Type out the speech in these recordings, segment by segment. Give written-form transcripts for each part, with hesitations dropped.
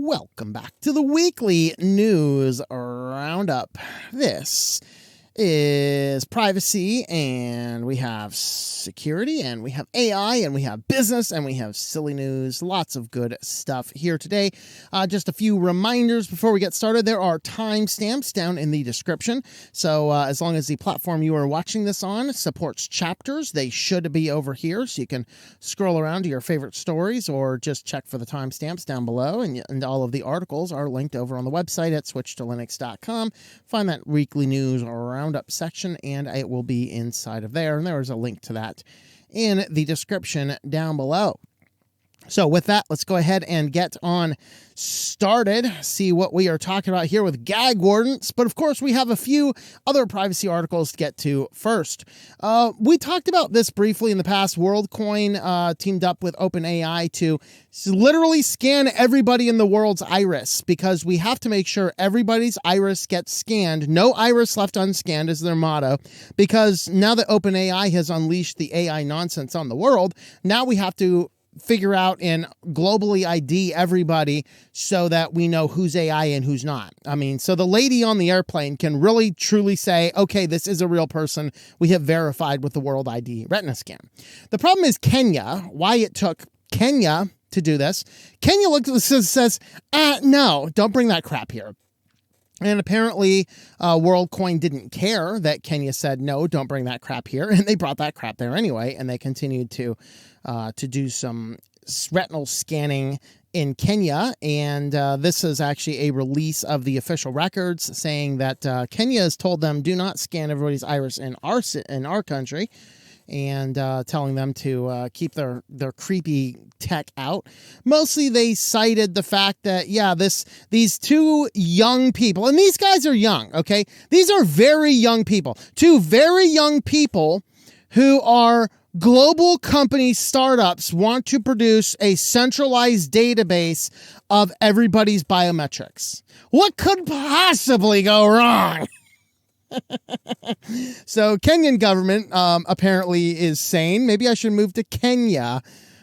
Welcome back to the Weekly News Roundup. This is privacy, and we have security, and we have AI, and we have business, and we have silly news. Lots of good stuff here today. Just a few reminders before we get started. There are timestamps down in the description. So as long as the platform you are watching this on supports chapters, they should be over here. So you can scroll around to your favorite stories or just check for the timestamps down below. And all of the articles are linked over on the website at SwitchedToLinux.com. Find that Weekly News Roundup section, and it will be inside of there. And there is a link to that in the description down below. So with that, let's go ahead and get on started, see what we are talking about here with Gag Warrants. But of course, we have a few other privacy articles to get to first. We talked about this briefly in the past. Worldcoin teamed up with OpenAI to literally scan everybody in the world's iris, because we have to make sure everybody's iris gets scanned. No iris left unscanned is their motto, because now that OpenAI has unleashed the AI nonsense on the world, now we have to figure out and globally ID everybody so that we know who's AI and who's not. I mean, so the lady on the airplane can really truly say, okay, this is a real person. We have verified with the World ID retina scan. The problem is Kenya, why it took Kenya to do this. Kenya looks at this and says, no, don't bring that crap here. And apparently Worldcoin didn't care that Kenya said, no, don't bring that crap here. And they brought that crap there anyway. And they continued to do some retinal scanning in Kenya. And this is actually a release of the official records saying that Kenya has told them, do not scan everybody's iris in our country. And telling them to keep their creepy tech out. Mostly they cited the fact that, yeah, these two young people, and these guys are young, okay? These are very young people. Two very young people who are global company startups want to produce a centralized database of everybody's biometrics. What could possibly go wrong? So Kenyan government apparently is saying maybe I should move to Kenya.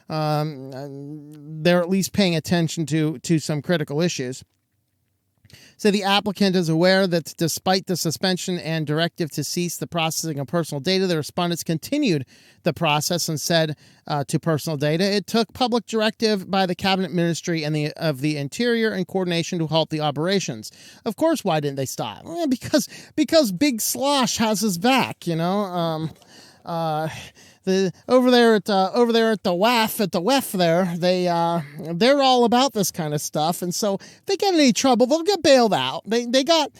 They're at least paying attention to some critical issues. So the applicant is aware that despite the suspension and directive to cease the processing of personal data, the respondents continued the process and said to personal data, it took public directive by the Cabinet Ministry and of the Interior and coordination to halt the operations. Of course, why didn't they stop? Well, because Big Slosh has his back, you know. Over there at the WEF there, they're all about this kind of stuff, and so if they get in any trouble, they'll get bailed out. They got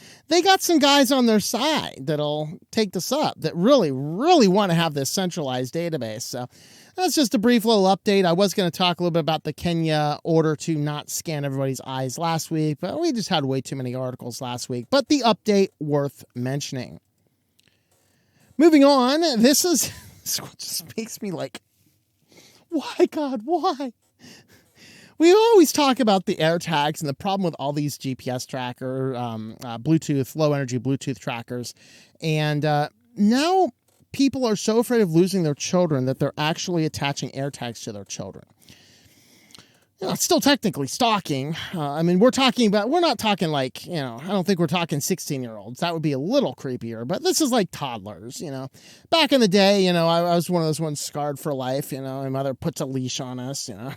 some guys on their side that'll take this up, that really want to have this centralized database. So that's just a brief little update. I was going to talk a little bit about the Kenya order to not scan everybody's eyes last week, but we just had way too many articles last week. But the update worth mentioning. Moving on, this just makes me like, why, God, why? We always talk about the AirTags and the problem with all these GPS tracker, Bluetooth, low-energy Bluetooth trackers. And now people are so afraid of losing their children that they're actually attaching AirTags to their children. You know, it's still technically stalking. I mean, we're not talking like, you know, I don't think we're talking 16-year-olds. That would be a little creepier, but this is like toddlers, you know. Back in the day, you know, I was one of those ones scarred for life, you know. My mother puts a leash on us, you know.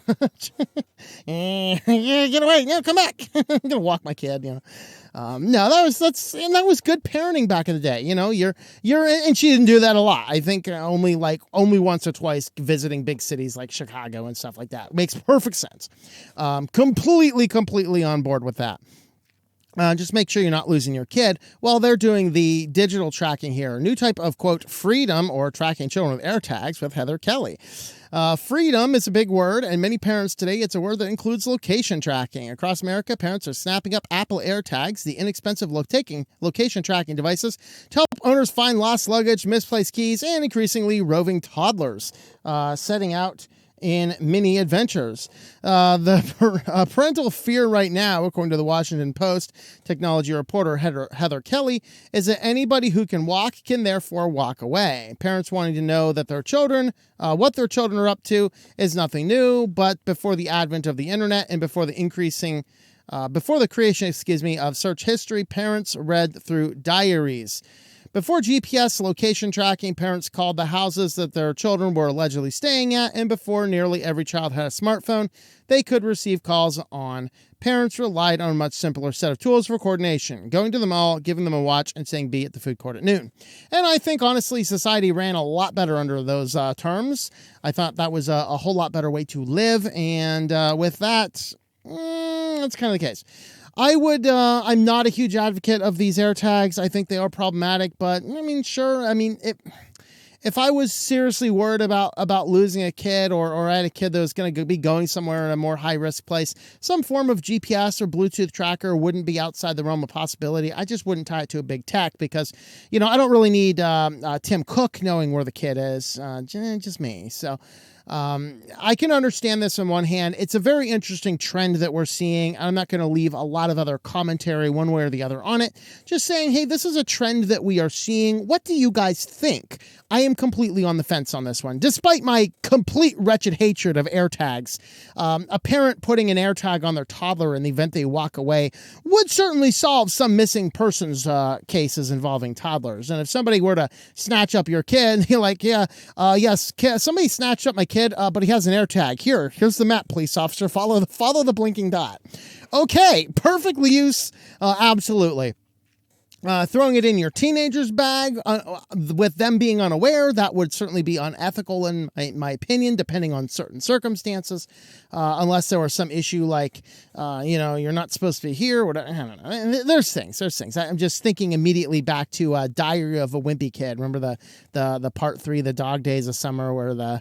Get away, no, come back. I'm going to walk my kid, you know. No, that was good parenting back in the day. You know, and she didn't do that a lot. I think only once or twice visiting big cities like Chicago and stuff like that. Makes perfect sense. Completely on board with that. Just make sure you're not losing your kid while they're doing the digital tracking here. A new type of, quote, freedom or tracking children with AirTags with Heather Kelly. Freedom is a big word, and many parents today, it's a word that includes location tracking. Across America, parents are snapping up Apple AirTags, the inexpensive location tracking devices, to help owners find lost luggage, misplaced keys, and increasingly roving toddlers, setting out in mini adventures. The parental fear right now, according to the Washington Post technology reporter Heather Kelly, is that anybody who can walk can therefore walk away. Parents wanting to know that their children, what their children are up to, is nothing new, but before the advent of the internet and before the increasing Before the creation, of search history, parents read through diaries. Before GPS location tracking, parents called the houses that their children were allegedly staying at, and before nearly every child had a smartphone, they could receive calls on. Parents relied on a much simpler set of tools for coordination, going to the mall, giving them a watch, and saying be at the food court at noon. And I think, honestly, society ran a lot better under those terms. I thought that was a whole lot better way to live, and with that, that's kind of the case. I'm not a huge advocate of these AirTags. I think they are problematic, but I mean, sure. I mean, if I was seriously worried about losing a kid or I had a kid that was going to be going somewhere in a more high risk place, some form of GPS or Bluetooth tracker wouldn't be outside the realm of possibility. I just wouldn't tie it to a big tech because, I don't really need Tim Cook knowing where the kid is. Just me. So, I can understand this on one hand. It's a very interesting trend that we're seeing. I'm not going to leave a lot of other commentary one way or the other on it. Just saying, hey, this is a trend that we are seeing. What do you guys think? I am completely on the fence on this one. Despite my complete wretched hatred of AirTags, a parent putting an AirTag on their toddler in the event they walk away would certainly solve some missing persons cases involving toddlers. And if somebody were to snatch up your kid, you're like, yes, somebody snatched up my kid, but he has an AirTag. Here's the map, police officer. Follow the blinking dot. Okay, perfectly use, absolutely. Throwing it in your teenager's bag with them being unaware, that would certainly be unethical in my opinion, depending on certain circumstances, unless there was some issue like, you're not supposed to be here. Whatever. I don't know. There's things. I'm just thinking immediately back to Diary of a Wimpy Kid. Remember the part 3, the dog days of summer, where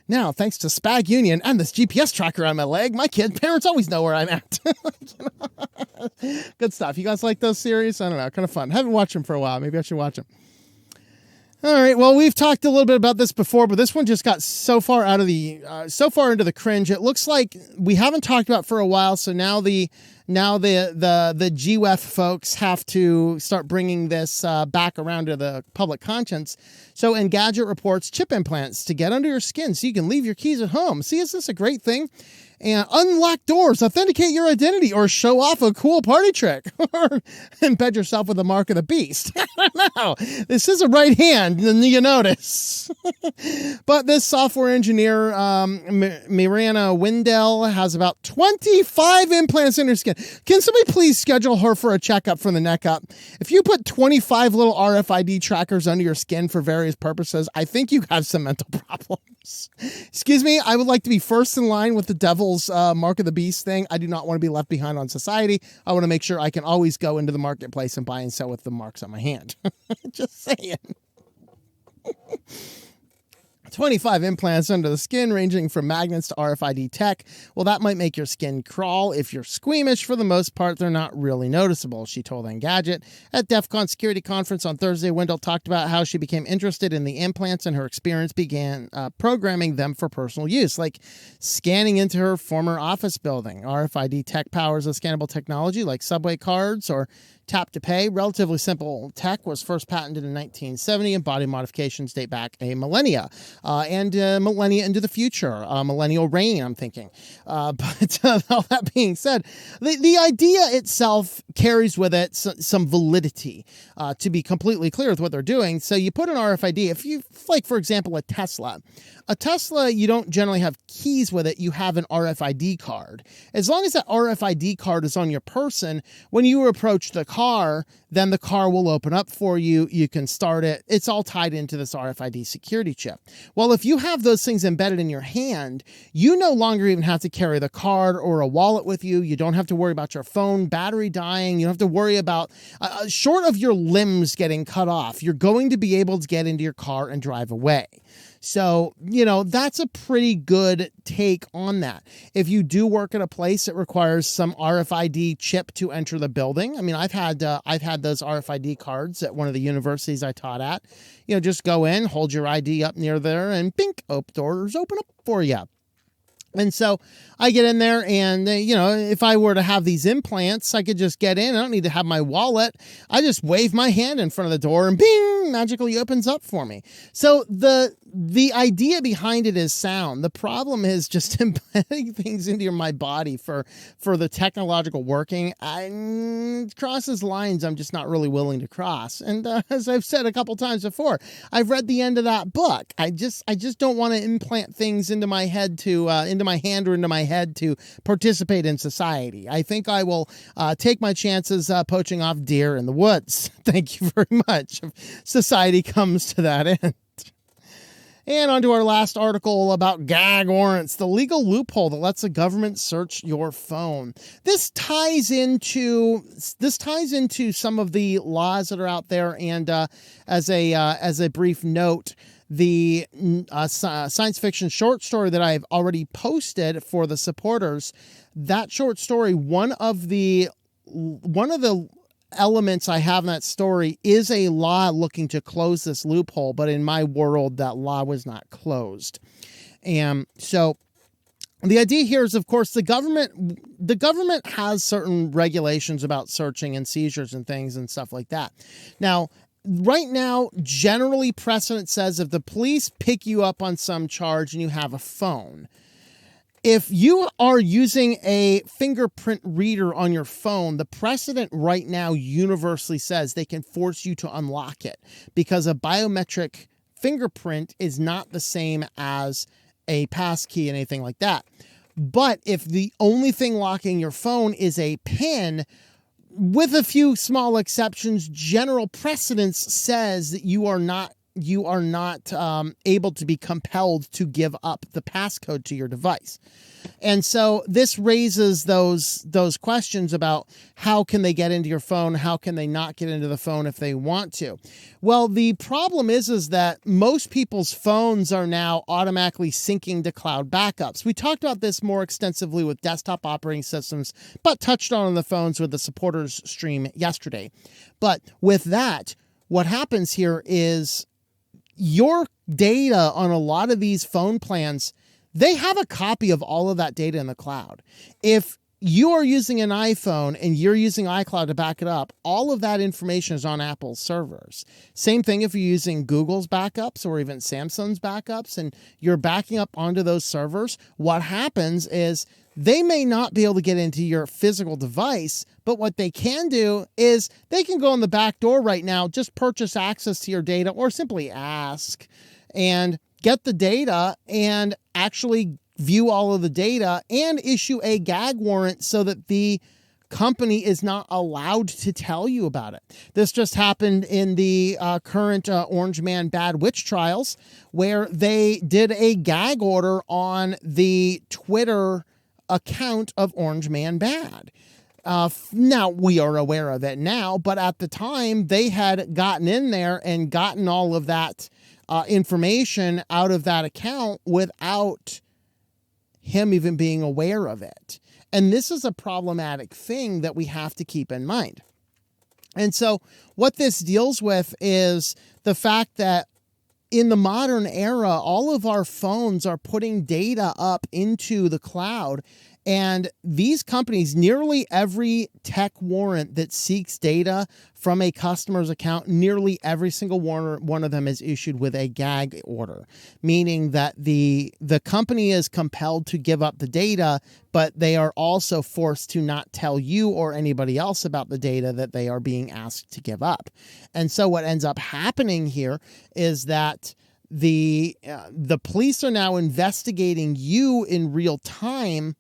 now thanks to Spag Union and this GPS tracker on my leg, my parents always know where I'm at. Good stuff. You guys like those series? I don't know. Kind of fun. Haven't watched them for a while. Maybe I should watch them. All right. Well, we've talked a little bit about this before, but this one just got so far into the cringe. It looks like we haven't talked about it for a while. So now the GWEF folks have to start bringing this back around to the public conscience. So Engadget reports chip implants to get under your skin so you can leave your keys at home. See, is this a great thing? And unlock doors, authenticate your identity, or show off a cool party trick, or embed yourself with the mark of the beast. I don't know. This is a right hand, you notice. But this software engineer, Mirana Wendell, has about 25 implants in her skin. Can somebody please schedule her for a checkup from the neck up? If you put 25 little RFID trackers under your skin for various purposes, I think you have some mental problems. Excuse me, I would like to be first in line with the devil's mark of the beast thing. I do not want to be left behind on society. I want to make sure I can always go into the marketplace and buy and sell with the marks on my hand. Just saying. 25 implants under the skin, ranging from magnets to RFID tech. Well, that might make your skin crawl. If you're squeamish, for the most part, they're not really noticeable, she told Engadget. At DEF CON security conference on Thursday, Wendell talked about how she became interested in the implants and her experience began programming them for personal use, like scanning into her former office building. RFID tech powers a scannable technology like subway cards or tap to pay. Relatively simple tech, was first patented in 1970, and body modifications date back a millennia and millennia into the future. Millennial reign, I'm thinking. But all that being said, the idea itself carries with it some validity, to be completely clear with what they're doing. So you put an RFID, if you, like, for example, a Tesla, you don't generally have keys with it. You have an RFID card. As long as that RFID card is on your person, when you approach the car, then the car will open up for you. You can start it. It's all tied into this RFID security chip. Well, if you have those things embedded in your hand, you no longer even have to carry the card or a wallet with you. You don't have to worry about your phone battery dying. You don't have to worry about, short of your limbs getting cut off, you're going to be able to get into your car and drive away. So, that's a pretty good take on that. If you do work at a place that requires some RFID chip to enter the building, I mean, I've had those RFID cards at one of the universities I taught at. Just go in, hold your ID up near there, and bink, doors open up for you. And so I get in there and, if I were to have these implants, I could just get in. I don't need to have my wallet. I just wave my hand in front of the door and bing, magically opens up for me. So the idea behind it is sound. The problem is just implanting things into my body for the technological working. It crosses lines I'm just not really willing to cross. And as I've said a couple times before, I've read the end of that book. I just don't want to implant things into my head into my hand or into my head to participate in society. I think I will take my chances poaching off deer in the woods. Thank you very much. If society comes to that end. And on to our last article about gag warrants, the legal loophole that lets the government search your phone. This ties into some of the laws that are out there. And as a brief note, the science fiction short story that I've already posted for the supporters, that short story, one of the elements I have in that story is a law looking to close this loophole, but in my world, that law was not closed. And so the idea here is, of course, the government has certain regulations about searching and seizures and things and stuff like that. Now, right now, generally precedent says if the police pick you up on some charge and you have a phone, if you are using a fingerprint reader on your phone, the precedent right now universally says they can force you to unlock it because a biometric fingerprint is not the same as a passkey and anything like that. But if the only thing locking your phone is a PIN, with a few small exceptions, general precedence says that you are not able to be compelled to give up the passcode to your device. And so this raises those questions about how can they get into your phone? How can they not get into the phone if they want to? Well, the problem is that most people's phones are now automatically syncing to cloud backups. We talked about this more extensively with desktop operating systems, but touched on the phones with the supporters stream yesterday. But with that, what happens here is your data on a lot of these phone plans, they have a copy of all of that data in the cloud. If you are using an iPhone and you're using iCloud to back it up, all of that information is on Apple's servers. Same thing if you're using Google's backups or even Samsung's backups and you're backing up onto those servers, what happens is they may not be able to get into your physical device, but what they can do is they can go in the back door right now, just purchase access to your data or simply ask and get the data and actually view all of the data and issue a gag warrant so that the company is not allowed to tell you about it. This just happened in the current Orange Man Bad Witch trials, where they did a gag order on the Twitter account of Orange Man Bad. Now we are aware of it now, but at the time they had gotten in there and gotten all of that information out of that account without him even being aware of it. And this is a problematic thing that we have to keep in mind. And so what this deals with is the fact that in the modern era, all of our phones are putting data up into the cloud. And these companies, nearly every tech warrant that seeks data from a customer's account, nearly every single one of them is issued with a gag order, meaning that the company is compelled to give up the data, but they are also forced to not tell you or anybody else about the data that they are being asked to give up. And so what ends up happening here is that the police are now investigating you in real time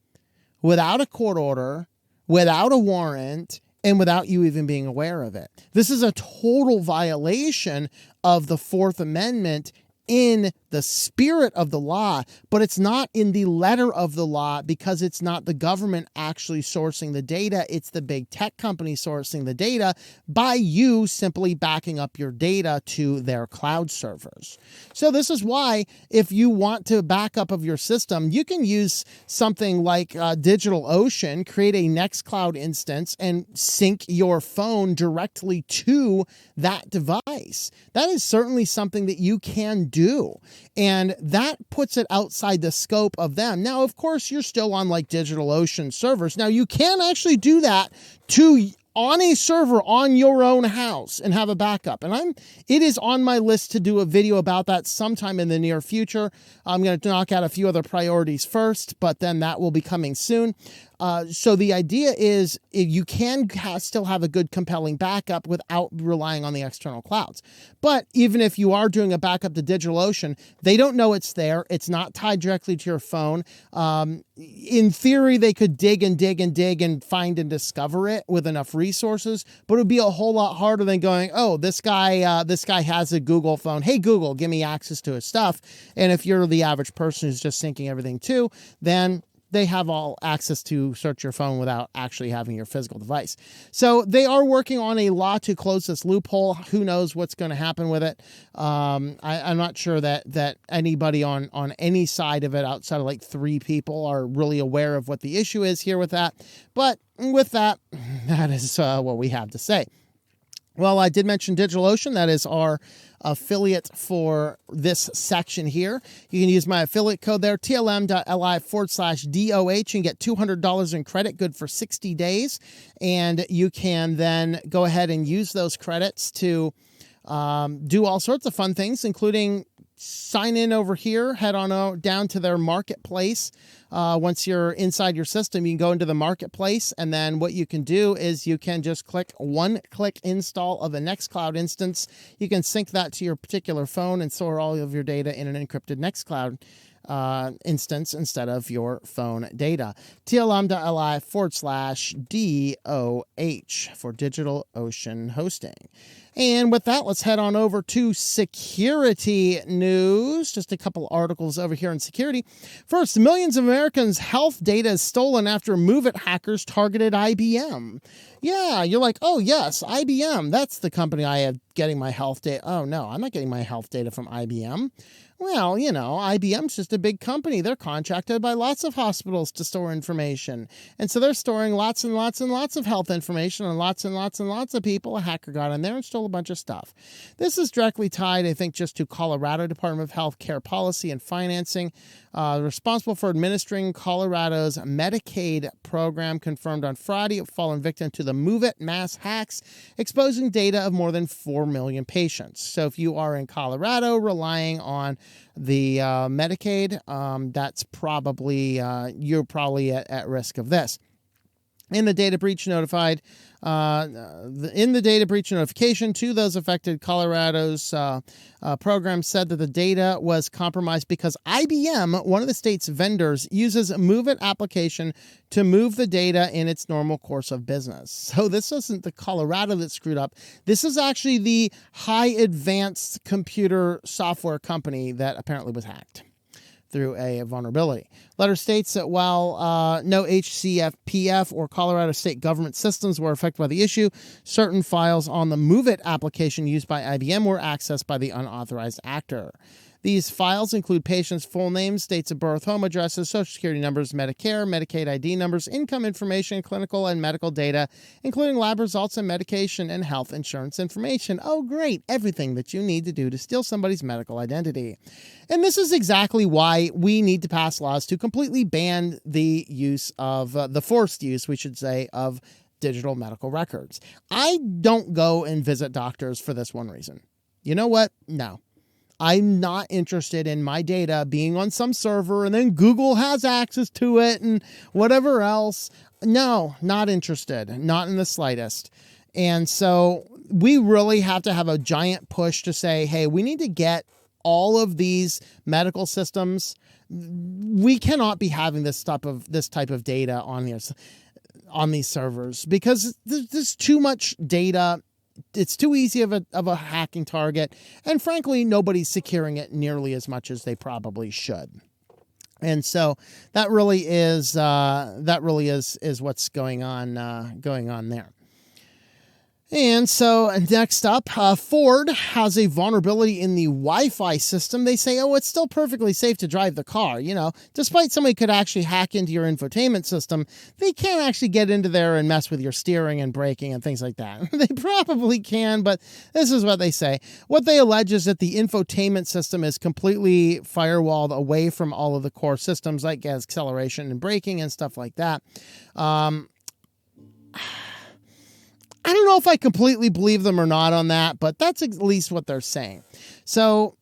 without a court order, without a warrant, and without you even being aware of it. This is a total violation of the Fourth Amendment in the spirit of the law, but it's not in the letter of the law because it's not the government actually sourcing the data. It's the big tech company sourcing the data by you simply backing up your data to their cloud servers. So this is why if you want to back up of your system, you can use something like DigitalOcean, create a Nextcloud instance and sync your phone directly to that device. That is certainly something that you can do. And that puts it outside the scope of them. Now, of course, you're still on like DigitalOcean servers. Now, you can actually do that to on a server on your own house and have a backup. And it is on my list to do a video about that sometime in the near future. I'm going to knock out a few other priorities first, but then that will be coming soon. So the idea is you can still have a good, compelling backup without relying on the external clouds. But even if you are doing a backup to DigitalOcean, they don't know it's there. It's not tied directly to your phone. In theory, they could dig and dig and dig and find and discover it with enough resources, but it would be a whole lot harder than going, oh, this guy has a Google phone. Hey, Google, give me access to his stuff. And if you're the average person who's just syncing everything too, then they have all access to search your phone without actually having your physical device. So they are working on a law to close this loophole. Who knows what's going to happen with it? I'm not sure that anybody on any side of it outside of like 3 people are really aware of what the issue is here with that. But with that, that is what we have to say. Well, I did mention DigitalOcean. That is our affiliate for this section here. You can use my affiliate code there, tlm.li/DOH, and get $200 in credit, good for 60 days. And you can then go ahead and use those credits to do all sorts of fun things, including sign in over here, head on down to their marketplace. Once you're inside your system, you can go into the marketplace, and then what you can do is you can just click one-click install of a Nextcloud instance. You can sync that to your particular phone and store all of your data in an encrypted Nextcloud instance instead of your phone data. tlm.li/DOH for DigitalOcean hosting. And with that, let's head on over to security news. Just a couple articles over here in security. First, millions of Americans' health data is stolen after MoveIt hackers targeted IBM. Yeah, you're like, oh yes, IBM. That's the company I have getting my health data. Oh no, I'm not getting my health data from IBM. Well, you know, IBM's just a big company. They're contracted by lots of hospitals to store information. And so they're storing lots and lots and lots of health information on lots and lots and lots of people. A hacker got in there and stole a bunch of stuff. This is directly tied, I think, just to Colorado Department of Health Care Policy and Financing. Responsible for administering Colorado's Medicaid program confirmed on Friday it fallen victim to the MoveIt mass hacks, exposing data of more than 4 million patients. So if you are in Colorado relying on the Medicaid, that's probably, you're probably at risk of this. In the data breach notification to those affected, Colorado's program said that the data was compromised because IBM, one of the state's vendors, uses MoveIt application to move the data in its normal course of business. So this isn't the Colorado that screwed up. This is actually the high advanced computer software company that apparently was hacked through a vulnerability. Letter states that while no HCFPF or Colorado state government systems were affected by the issue, certain files on the MoveIt application used by IBM were accessed by the unauthorized actor. These files include patients' full names, dates of birth, home addresses, social security numbers, Medicare, Medicaid ID numbers, income information, clinical and medical data, including lab results and medication and health insurance information. Oh, great. Everything that you need to do to steal somebody's medical identity. And this is exactly why we need to pass laws to completely ban the use of, the forced use, we should say, of digital medical records. I don't go and visit doctors for this one reason. You know what? No. I'm not interested in my data being on some server and then Google has access to it and whatever else. No, not interested. Not in the slightest. And so we really have to have a giant push to say, hey, we need to get all of these medical systems. We cannot be having this type of data on these servers because there's too much data. It's too easy of a hacking target, and frankly, nobody's securing it nearly as much as they probably should. And so that really is what's going on there. And so next up, Ford has a vulnerability in the Wi-Fi system. They say, oh, it's still perfectly safe to drive the car. You know, despite somebody could actually hack into your infotainment system, they can't actually get into there and mess with your steering and braking and things like that. They probably can, but this is what they say. What they allege is that the infotainment system is completely firewalled away from all of the core systems like acceleration and braking and stuff like that. I don't know if I completely believe them or not on that, but that's at least what they're saying. So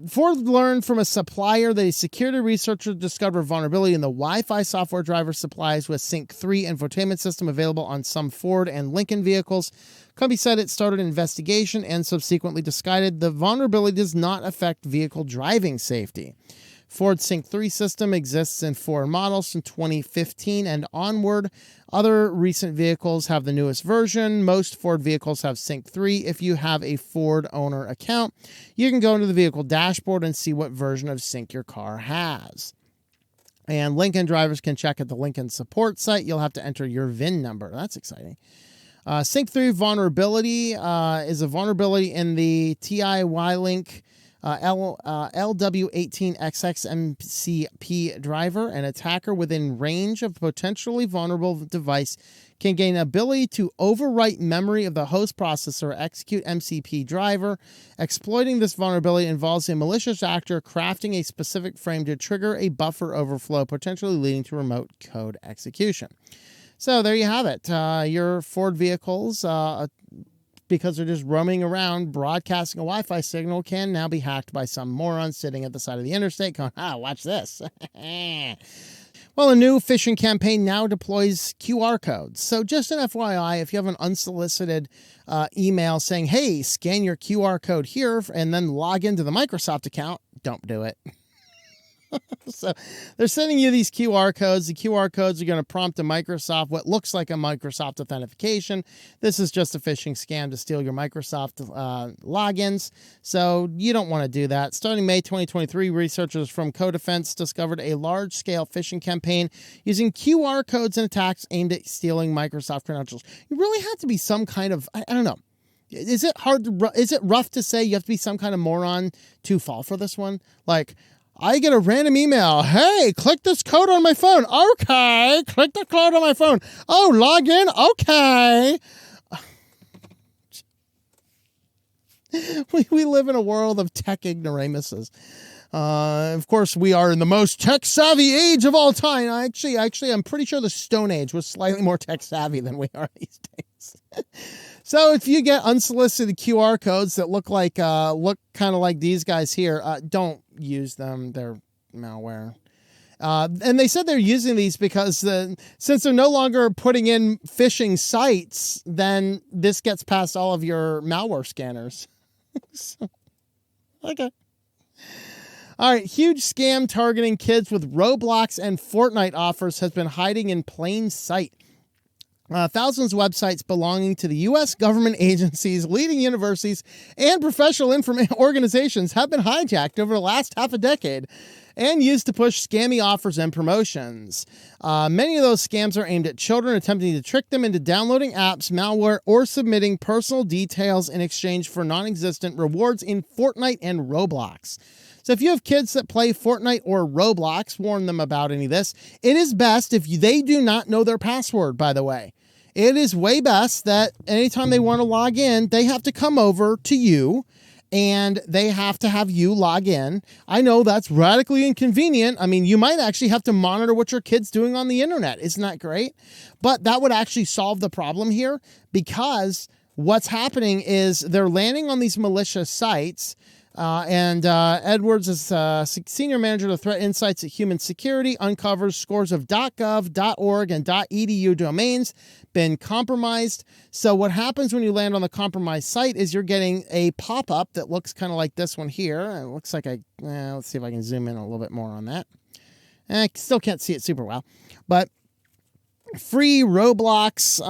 Ford learned from a supplier that a security researcher discovered a vulnerability in the Wi-Fi software driver supplies with Sync 3 infotainment system available on some Ford and Lincoln vehicles. Company said it started an investigation and subsequently decided the vulnerability does not affect vehicle driving safety. Ford's Sync 3 system exists in Ford models from 2015 and onward. Other recent vehicles have the newest version. Most Ford vehicles have Sync 3. If you have a Ford owner account, you can go into the vehicle dashboard and see what version of Sync your car has. And Lincoln drivers can check at the Lincoln support site. You'll have to enter your VIN number. That's exciting. Sync 3 vulnerability is a vulnerability in the TI-Y-Link LW18XXMCP driver. An attacker within range of a potentially vulnerable device can gain ability to overwrite memory of the host processor or execute MCP driver. Exploiting this vulnerability involves a malicious actor crafting a specific frame to trigger a buffer overflow, potentially leading to remote code execution. So there you have it. Your Ford vehicles, because they're just roaming around broadcasting a Wi-Fi signal, can now be hacked by some moron sitting at the side of the interstate going, watch this. Well, a new phishing campaign now deploys QR codes. So just an FYI, if you have an unsolicited email saying, hey, scan your QR code here and then log into the Microsoft account, don't do it. So they're sending you these QR codes. The QR codes are going to prompt a Microsoft, what looks like a Microsoft authentication. This is just a phishing scam to steal your Microsoft logins. So you don't want to do that. Starting May 2023, researchers from Codefense discovered a large-scale phishing campaign using QR codes and attacks aimed at stealing Microsoft credentials. You really have to be some kind of, I don't know. Is it rough to say you have to be some kind of moron to fall for this one? Like, I get a random email. Hey, click this code on my phone. Okay. Click the code on my phone. Oh, log in. Okay. We live in a world of tech ignoramuses. Of course, we are in the most tech-savvy age of all time. Actually, I'm pretty sure the Stone Age was slightly more tech-savvy than we are these days. So if you get unsolicited QR codes that look kind of like these guys here, don't use them. They're malware. And they said they're using these because since they're no longer putting in phishing sites, then this gets past all of your malware scanners. So, okay. All right. Huge scam targeting kids with Roblox and Fortnite offers has been hiding in plain sight. Thousands of websites belonging to the U.S. government agencies, leading universities, and professional organizations have been hijacked over the last half a decade and used to push scammy offers and promotions. Many of those scams are aimed at children, attempting to trick them into downloading apps, malware, or submitting personal details in exchange for non-existent rewards in Fortnite and Roblox. So if you have kids that play Fortnite or Roblox, warn them about any of this. It is best if they do not know their password, by the way. It is way best that anytime they want to log in, they have to come over to you and they have to have you log in. I know that's radically inconvenient. I mean, you might actually have to monitor what your kid's doing on the internet. Isn't that great? But that would actually solve the problem here, because what's happening is they're landing on these malicious sites. Edwards is senior manager of threat insights at Human Security, uncovers scores of .gov, .org, and .edu domains been compromised. So what happens when you land on the compromised site is you're getting a pop-up that looks kind of like this one here. It looks like let's see if I can zoom in a little bit more on that. I still can't see it super well, but free Roblox,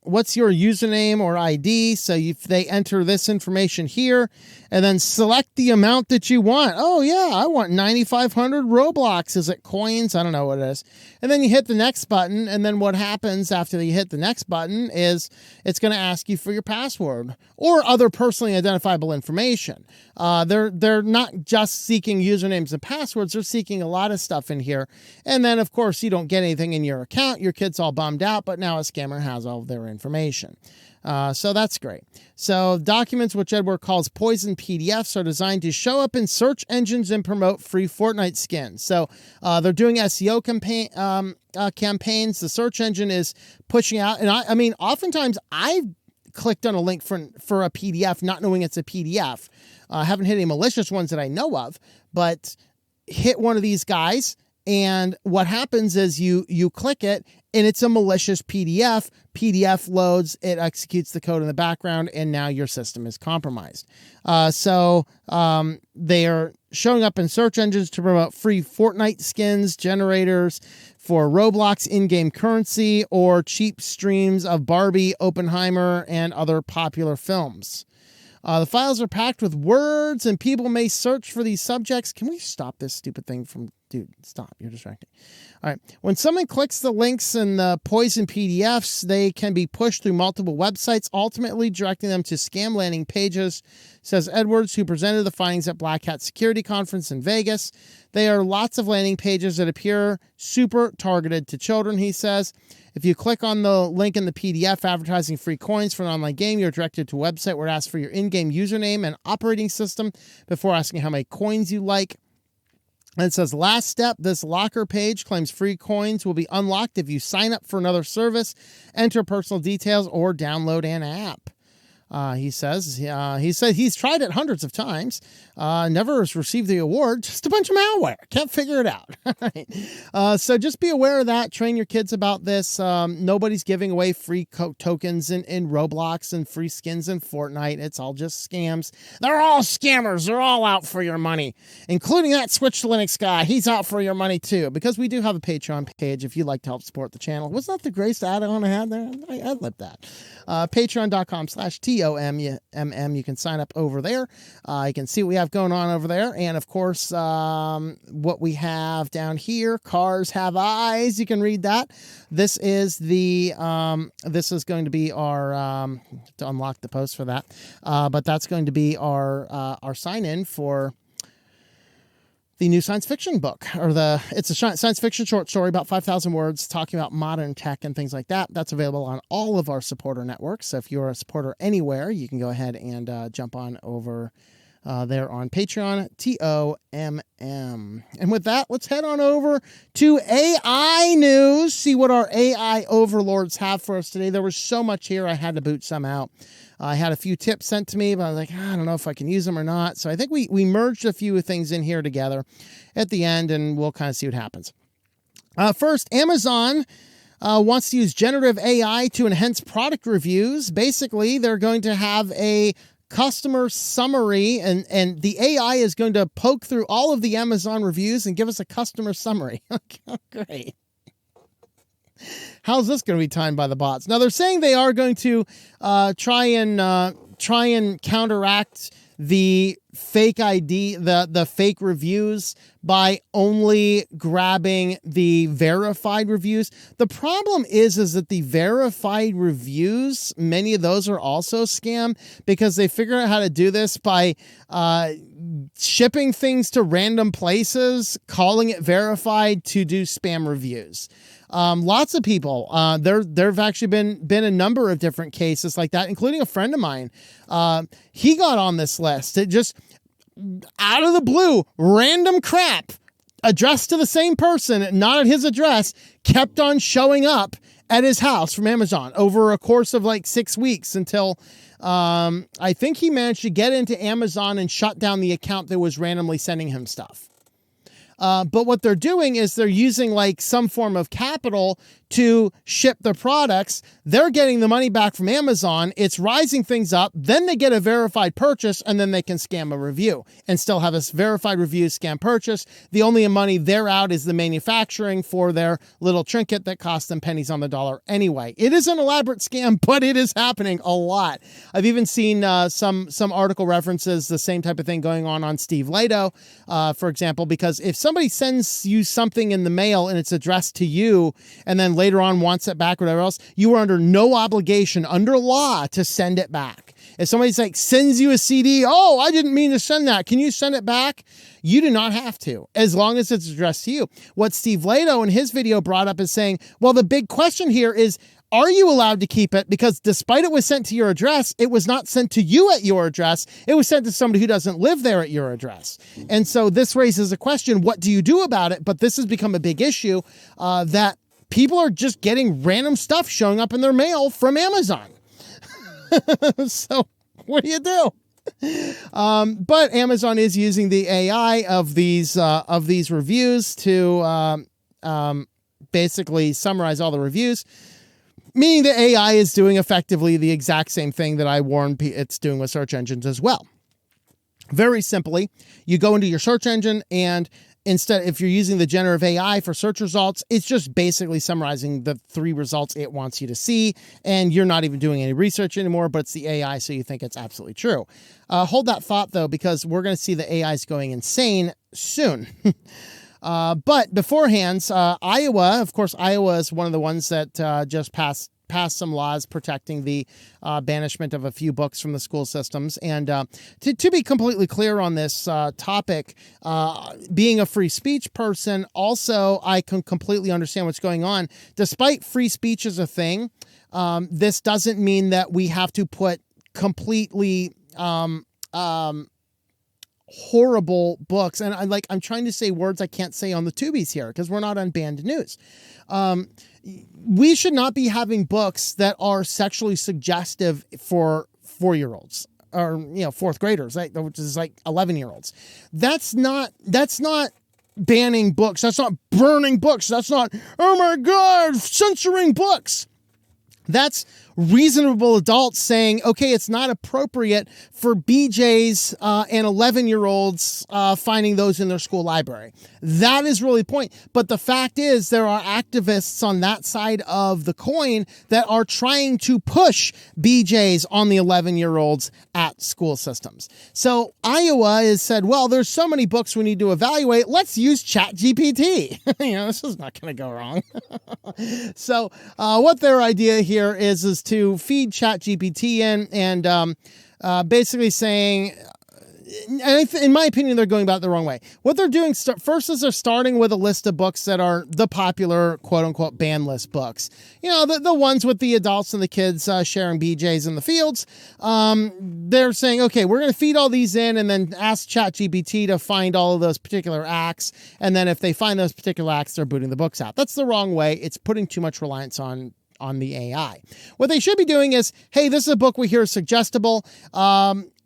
what's your username or ID? So if they enter this information here and then select the amount that you want. Oh yeah, I want 9,500 Roblox. Is it coins? I don't know what it is. And then you hit the next button. And then what happens after you hit the next button is it's going to ask you for your password or other personally identifiable information. They're not just seeking usernames and passwords. They're seeking a lot of stuff in here. And then of course you don't get anything in your account. Your kid's all bummed out, but now a scammer has all of their information. So that's great. So documents, which Edward calls poison PDFs, are designed to show up in search engines and promote free Fortnite skins. So they're doing SEO campaigns. The search engine is pushing out. And I mean, oftentimes I've clicked on a link for a PDF, not knowing it's a PDF. I haven't hit any malicious ones that I know of, but hit one of these guys, and what happens is you click it, and it's a malicious PDF. PDF loads, it executes the code in the background, and now your system is compromised. So they are showing up in search engines to promote free Fortnite skins, generators for Roblox in-game currency, or cheap streams of Barbie, Oppenheimer, and other popular films. The files are packed with words, and people may search for these subjects. Can we stop this stupid thing from... Dude, stop. You're distracting. All right. When someone clicks the links in the poison PDFs, they can be pushed through multiple websites, ultimately directing them to scam landing pages, says Edwards, who presented the findings at Black Hat Security Conference in Vegas. There are lots of landing pages that appear super targeted to children, he says. If you click on the link in the PDF advertising free coins for an online game, you're directed to a website where it asks for your in-game username and operating system before asking how many coins you like. And it says, last step, this locker page claims free coins will be unlocked if you sign up for another service, enter personal details, or download an app. He said he's tried it hundreds of times, never has received the award, just a bunch of malware. Can't figure it out. So just be aware of that. Train your kids about this. Nobody's giving away free tokens in Roblox and free skins in Fortnite. It's all just scams. They're all scammers. They're all out for your money, including that SwitchedToLinux guy. He's out for your money too, because we do have a Patreon page if you'd like to help support the channel. Wasn't that the greatest add-on I had there? I ad-libbed that. Patreon.com/TOMM. You can sign up over there. You can see what we have going on over there. And of course, what we have down here, Cars Have Eyes. You can read that. This is going to be our, to unlock the post for that. But that's going to be our sign in for the new science fiction book, it's a science fiction short story about 5,000 words talking about modern tech and things like that. That's available on all of our supporter networks. So if you're a supporter anywhere, you can go ahead and jump on over there on Patreon, TOMM. And with that, let's head on over to AI news, see what our AI overlords have for us today. There was so much here, I had to boot some out. I had a few tips sent to me, but I was like, I don't know if I can use them or not. So I think we merged a few things in here together at the end, and we'll kind of see what happens. First, Amazon wants to use generative AI to enhance product reviews. Basically, they're going to have a customer summary, and the AI is going to poke through all of the Amazon reviews and give us a customer summary. Great. How's this going to be timed by the bots? Now, they're saying they are going to try and counteract the fake ID, the fake reviews by only grabbing the verified reviews. The problem is that the verified reviews, many of those are also scam, because they figure out how to do this by shipping things to random places, calling it verified to do spam reviews. Lots of people, there've actually been a number of different cases like that, including a friend of mine. He got on this list. It just, out of the blue, random crap addressed to the same person, not at his address, kept on showing up at his house from Amazon over a course of like 6 weeks until, I think he managed to get into Amazon and shut down the account that was randomly sending him stuff. But what they're doing is they're using like some form of capital to ship the products. They're getting the money back from Amazon. It's rising things up. Then they get a verified purchase, and then they can scam a review and still have a verified review scam purchase. The only money they're out is the manufacturing for their little trinket that costs them pennies on the dollar anyway. It is an elaborate scam, but it is happening a lot. I've even seen some article references the same type of thing going on Steve Lato, for example, because if somebody sends you something in the mail and it's addressed to you, and then later on wants it back, whatever else, you are under no obligation under law to send it back. If somebody's like sends you a CD, oh, I didn't mean to send that, can you send it back? You do not have to, as long as it's addressed to you. What Steve Lato in his video brought up is saying, well, the big question here is, are you allowed to keep it? Because despite it was sent to your address, it was not sent to you at your address. It was sent to somebody who doesn't live there at your address. And so this raises a question, what do you do about it? But this has become a big issue, that people are just getting random stuff showing up in their mail from Amazon. So what do you do? But Amazon is using the AI of these reviews to basically summarize all the reviews, meaning the AI is doing effectively the exact same thing that I warned it's doing with search engines as well. Very simply, you go into your search engine, and instead, if you're using the generative AI for search results, it's just basically summarizing the 3 results it wants you to see, and you're not even doing any research anymore, but it's the AI, so you think it's absolutely true. Hold that thought, though, because we're going to see the AIs going insane soon. But beforehand, Iowa, of course, Iowa is one of the ones that just passed some laws protecting the banishment of a few books from the school systems. And to be completely clear on this topic, being a free speech person, also I can completely understand what's going on. Despite free speech as a thing, this doesn't mean that we have to put completely horrible books. And I'm trying to say words I can't say on the tubies here because we're not on banned news. We should not be having books that are sexually suggestive for 4-year-olds or, 4th graders, right? Which is like 11-year-olds. That's not banning books. That's not burning books. That's not, oh my God, censoring books. That's reasonable adults saying, okay, it's not appropriate for BJs and 11-year-olds finding those in their school library. That is really the point. But the fact is there are activists on that side of the coin that are trying to push BJs on the 11-year-olds at school systems. So Iowa has said, well, there's so many books we need to evaluate. Let's use ChatGPT. This is not going to go wrong. So what their idea here is to feed ChatGPT in and basically saying, in my opinion, they're going about it the wrong way. What they're doing first is they're starting with a list of books that are the popular quote unquote ban list books. The ones with the adults and the kids sharing BJs in the fields. They're saying, okay, we're going to feed all these in and then ask ChatGPT to find all of those particular acts. And then if they find those particular acts, they're booting the books out. That's the wrong way. It's putting too much reliance on the AI. What they should be doing is, hey, this is a book we hear is suggestible.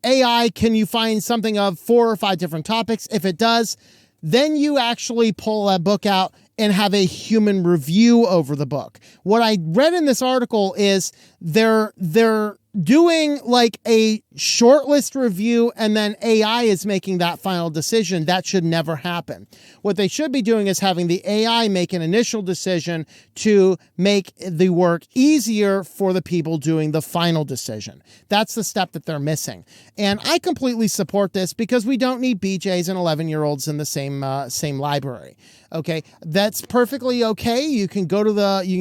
AI, can you find something of 4 or 5 different topics? If it does, then you actually pull that book out and have a human review over the book. What I read in this article is they're doing like a shortlist review and then AI is making that final decision. That should never happen. What they should be doing is having the AI make an initial decision to make the work easier for the people doing the final decision. That's the step that they're missing. And I completely support this because we don't need BJs and 11-year-olds in the same library. Okay, that's perfectly okay. You can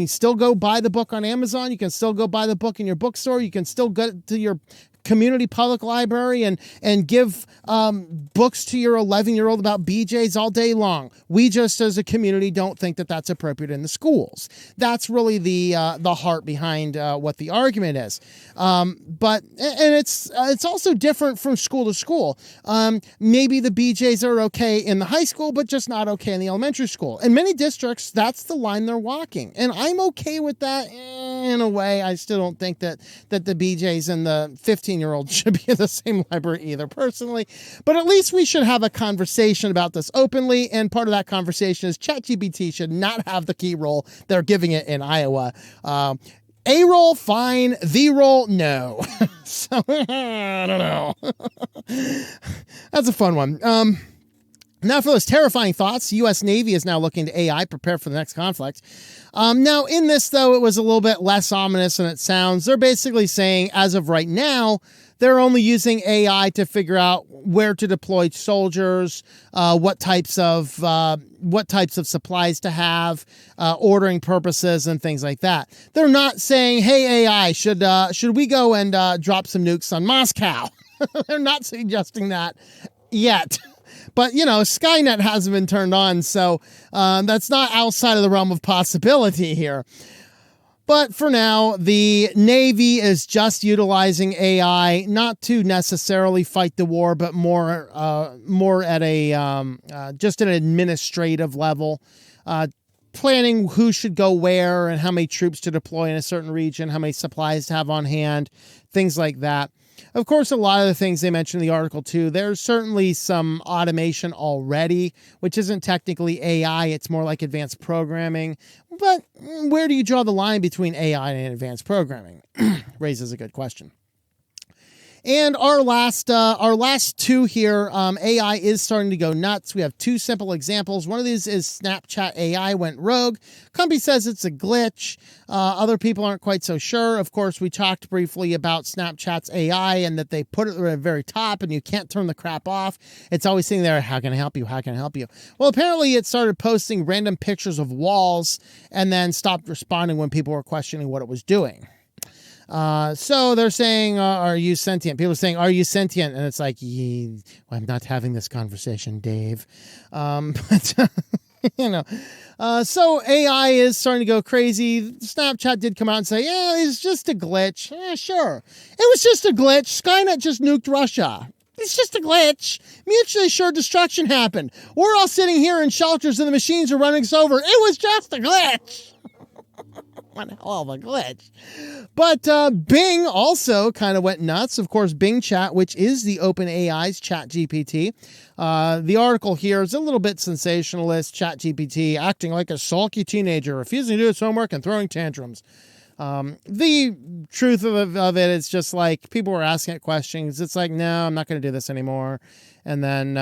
still go buy the book on Amazon. You can still go buy the book in your bookstore. You can still go to your community public library and give books to your 11-year-old about BJs all day long. We just as a community don't think that that's appropriate in the schools. That's really the heart behind what the argument is. But it's also different from school to school. Maybe the BJs are okay in the high school, but just not okay in the elementary school. In many districts, that's the line they're walking. And I'm okay with that in a way. I still don't think that the BJs and the 15-year-olds should be in the same library either, personally. But at least we should have a conversation about this openly. And part of that conversation is ChatGPT should not have the key role they're giving it in Iowa. A role, fine. The role, no. So, I don't know. That's a fun one. Now for those terrifying thoughts, U.S. Navy is now looking to AI, prepare for the next conflict. Now in this, though, it was a little bit less ominous than it sounds. They're basically saying, as of right now, they're only using AI to figure out where to deploy soldiers, what types of supplies to have, ordering purposes, and things like that. They're not saying, "Hey AI, should we go and drop some nukes on Moscow?" They're not suggesting that yet. But, Skynet hasn't been turned on, so that's not outside of the realm of possibility here. But for now, the Navy is just utilizing AI, not to necessarily fight the war, but more at a just an administrative level. planning who should go where and how many troops to deploy in a certain region, how many supplies to have on hand, things like that. Of course, a lot of the things they mentioned in the article too, there's certainly some automation already, which isn't technically AI. It's more like advanced programming. But where do you draw the line between AI and advanced programming? Raises a good question. And our last two here, AI is starting to go nuts. We have two simple examples. One of these is Snapchat AI went rogue. Company says it's a glitch. Other people aren't quite so sure. Of course, we talked briefly about Snapchat's AI and that they put it at the very top and you can't turn the crap off. It's always sitting there, how can I help you? How can I help you? Well, apparently it started posting random pictures of walls and then stopped responding when people were questioning what it was doing. So they're saying, are you sentient? People are saying, are you sentient? And it's like, I'm not having this conversation, Dave. But so AI is starting to go crazy. Snapchat did come out and say, yeah, it's just a glitch. Yeah, sure. It was just a glitch. Skynet just nuked Russia. It's just a glitch. Mutually assured destruction happened. We're all sitting here in shelters and the machines are running us over. It was just a glitch. What a hell of a glitch. But Bing also kind of went nuts. Of course, Bing Chat, which is the OpenAI's ChatGPT. The article here is a little bit sensationalist. ChatGPT acting like a sulky teenager, refusing to do its homework and throwing tantrums. The truth of it is just like people were asking it questions. It's like, no, I'm not going to do this anymore. And then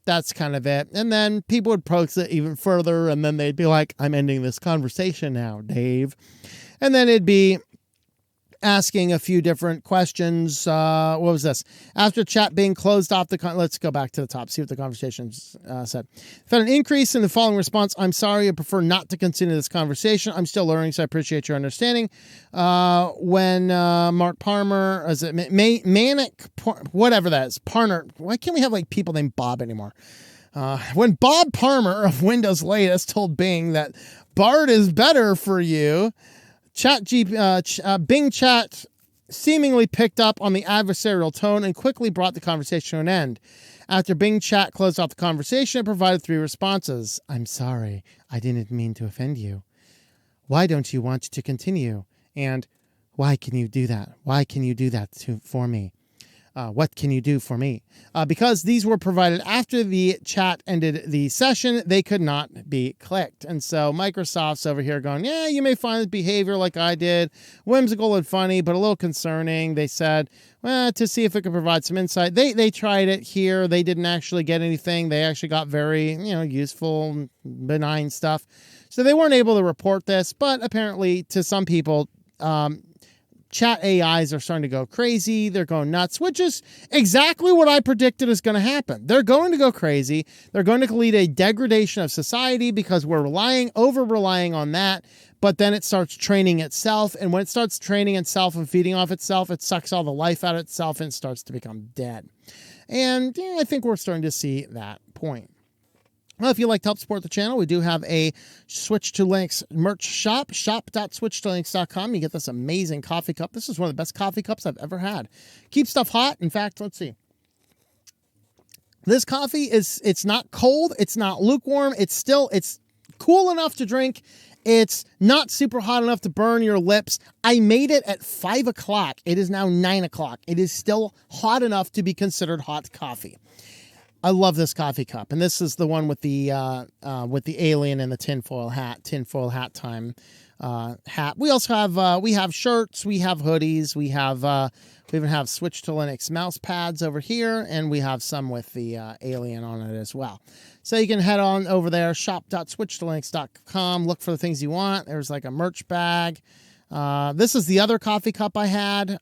that's kind of it. And then people would probe it even further. And then they'd be like, I'm ending this conversation now, Dave. And then it'd be asking a few different questions. What was this? After chat being closed off let's go back to the top, see what the conversation said. Found an increase in the following response. I'm sorry, I prefer not to continue this conversation. I'm still learning, so I appreciate your understanding. When Mark Palmer, is it Manic, whatever that is, Parner, why can't we have like people named Bob anymore? When Bob Palmer of Windows Latest told Bing that Bard is better for you, Bing Chat seemingly picked up on the adversarial tone and quickly brought the conversation to an end. After Bing Chat closed off the conversation, it provided three responses. I'm sorry, I didn't mean to offend you. Why don't you want to continue? And why can you do that? Why can you do that for me? What can you do for me? Because these were provided after the chat ended the session, they could not be clicked. And so Microsoft's over here going, yeah, you may find the behavior like I did, whimsical and funny, but a little concerning. They said, well, to see if it could provide some insight. They tried it here. They didn't actually get anything. They actually got very, useful, benign stuff. So they weren't able to report this, but apparently to some people, chat AIs are starting to go crazy. They're going nuts, which is exactly what I predicted is going to happen. They're going to go crazy. They're going to lead a degradation of society because we're over-relying on that. But then it starts training itself. And when it starts training itself and feeding off itself, it sucks all the life out of itself and starts to become dead. And I think we're starting to see that point. Well, if you'd like to help support the channel, we do have a Switch to Linux merch shop, shop.switchtolinux.com. You get this amazing coffee cup. This is one of the best coffee cups I've ever had. Keep stuff hot. In fact, let's see. This coffee it's not cold. It's not lukewarm. It's cool enough to drink. It's not super hot enough to burn your lips. I made it at 5 o'clock. It is now 9 o'clock. It is still hot enough to be considered hot coffee. I love this coffee cup, and this is the one with the alien and the tinfoil hat time hat. We also have we have shirts, we have hoodies, we even have Switch to Linux mouse pads over here, and we have some with the alien on it as well. So you can head on over there, shop.switchtolinux.com, look for the things you want. There's like a merch bag. This is the other coffee cup I had.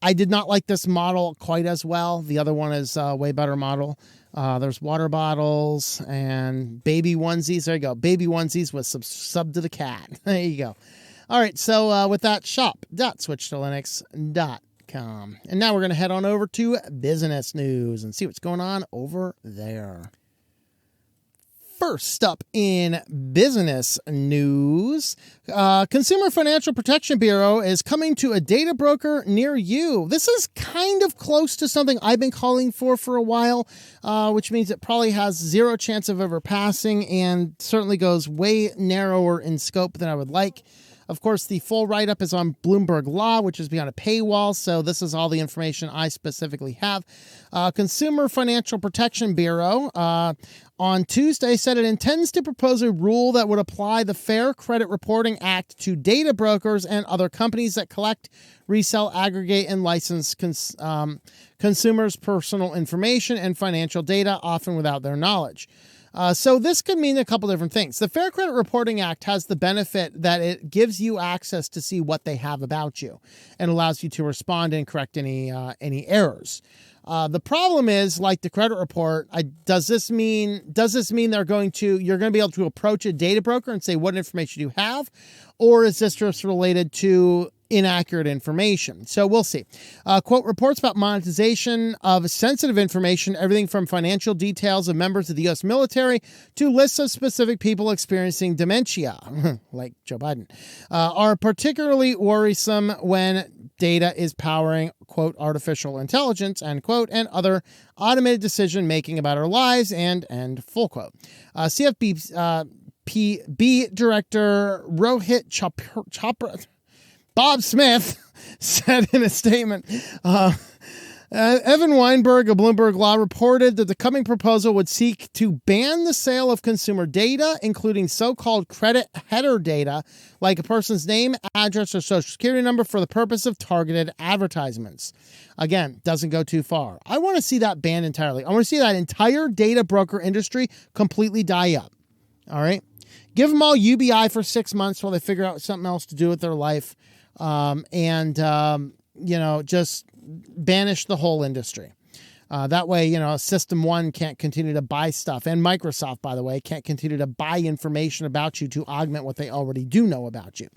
I did not like this model quite as well. The other one is a way better model. There's water bottles and baby onesies. There you go. Baby onesies with some sub to the cat. There you go. All right. So with that, shop.switchtolinux.com. And now we're going to head on over to business news and see what's going on over there. First up in business news, Consumer Financial Protection Bureau is coming to a data broker near you. This is kind of close to something I've been calling for a while, which means it probably has zero chance of ever passing and certainly goes way narrower in scope than I would like. Of course, the full write-up is on Bloomberg Law, which is behind a paywall, so this is all the information I specifically have. Consumer Financial Protection Bureau on Tuesday said it intends to propose a rule that would apply the Fair Credit Reporting Act to data brokers and other companies that collect, resell, aggregate, and license consumers' personal information and financial data, often without their knowledge. So this could mean a couple different things. The Fair Credit Reporting Act has the benefit that it gives you access to see what they have about you and allows you to respond and correct any errors. The problem is, like the credit report, does this mean you're going to be able to approach a data broker and say, what information do you have? Or is this just related to inaccurate information? So we'll see. Quote, reports about monetization of sensitive information, everything from financial details of members of the U.S. military to lists of specific people experiencing dementia, like Joe Biden, are particularly worrisome when data is powering, quote, artificial intelligence, end quote, and other automated decision-making about our lives, and full quote. CFPB Director Rohit Chopra Bob Smith said in a statement, Evan Weinberg of Bloomberg Law reported that the coming proposal would seek to ban the sale of consumer data, including so-called credit header data, like a person's name, address, or social security number, for the purpose of targeted advertisements. Again, doesn't go too far. I want to see that banned entirely. I want to see that entire data broker industry completely die up. All right? Give them all UBI for 6 months while they figure out something else to do with their life. Just banish the whole industry. That way, System 1 can't continue to buy stuff. And Microsoft, by the way, can't continue to buy information about you to augment what they already do know about you.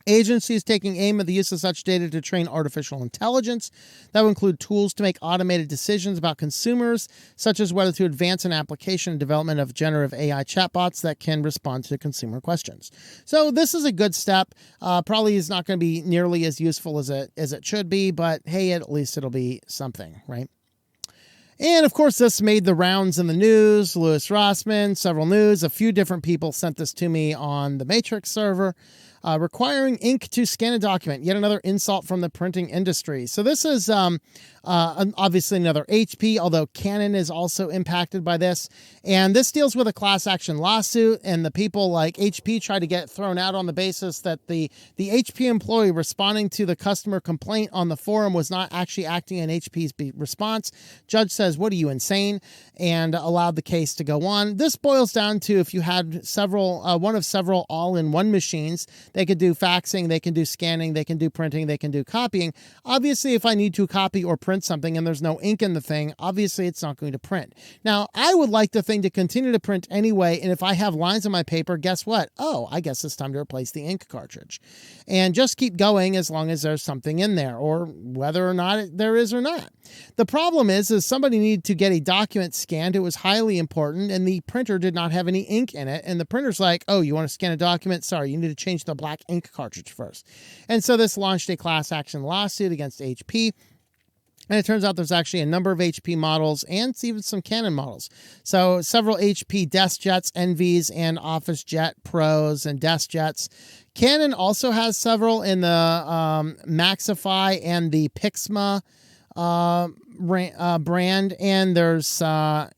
Agencies taking aim at the use of such data to train artificial intelligence. That will include tools to make automated decisions about consumers, such as whether to advance an application and development of generative AI chatbots that can respond to consumer questions. So this is a good step. Probably is not going to be nearly as useful as it should be, but hey, at least it'll be something, right? And of course, this made the rounds in the news. Louis Rossmann, several news, a few different people sent this to me on the Matrix server. Requiring ink to scan a document, yet another insult from the printing industry. So this is obviously another HP, although Canon is also impacted by this. And this deals with a class action lawsuit, and the people like HP try to get thrown out on the basis that the HP employee responding to the customer complaint on the forum was not actually acting on HP's response. Judge says, what are you, insane? And allowed the case to go on. This boils down to if you had one of several all-in-one machines, they could do faxing, they can do scanning, they can do printing, they can do copying. Obviously, if I need to copy or print something and there's no ink in the thing, obviously it's not going to print. Now, I would like the thing to continue to print anyway, and if I have lines on my paper, guess what? Oh, I guess it's time to replace the ink cartridge. And just keep going as long as there's something in there, or whether or not there is or not. The problem is somebody needed to get a document scanned. It was highly important, and the printer did not have any ink in it, and the printer's like, oh, you want to scan a document? Sorry, you need to change the black ink cartridge first. And so this launched a class action lawsuit against HP. And it turns out there's actually a number of HP models and even some Canon models. So several HP desk jets, Envies, and Office Jet Pros and desk jets. Canon also has several in the Maxify and the Pixma brand, and there's